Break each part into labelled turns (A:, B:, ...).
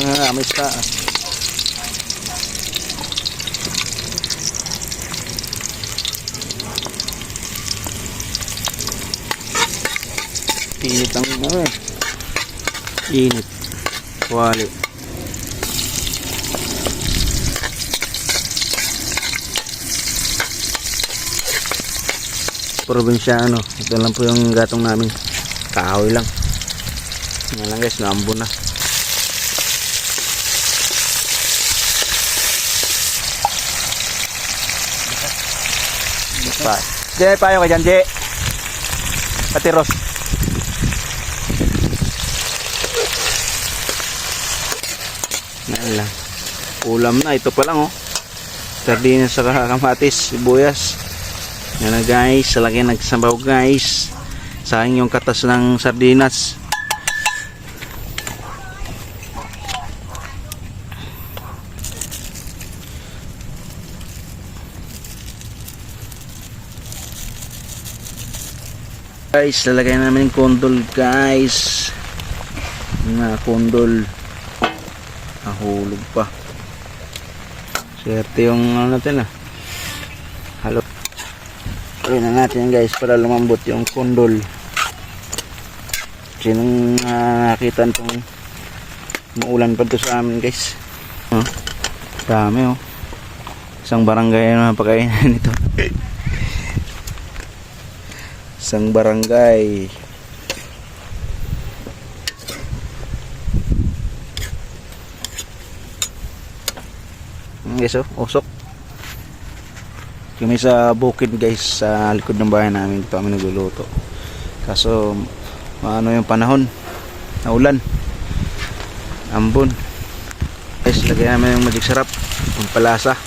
A: May sa init ang init wali. Probinsyano, ito lang po yung gatong namin, kahoy lang. Yan lang guys, naambon na. Diyan payo ka dyan, Jay. Patiros. Yan lang. Ulam na, ito pa lang oh. Sardinas sa kamatis, sibuyas. Yan na guys, lagi nagsabaw guys. Sayang yung katas ng sardinas. Guys, lalagay namin yung kondol guys. Na kondol. Nahulog pa. Swerte yung ano natin halo. Gawin na natin guys para lumambot yung kondol. Sinong nakita itong maulan pa ito sa amin guys. Dami oh. Isang barangay na napakainan nito. Isang barangay. Guys oh, usok. Kami sa bukid guys, sa likod ng bahay namin, dito kami nagluluto. Kaso ano yung panahon, naulan, ambon. Guys, lagay namin yung magic sarap, yung palasa.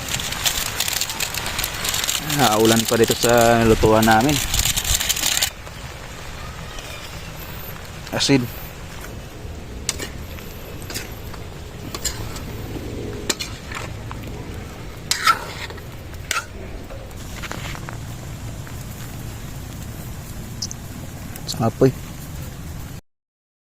A: Ulan pa dito sa lutuan namin. Asin. Apoy.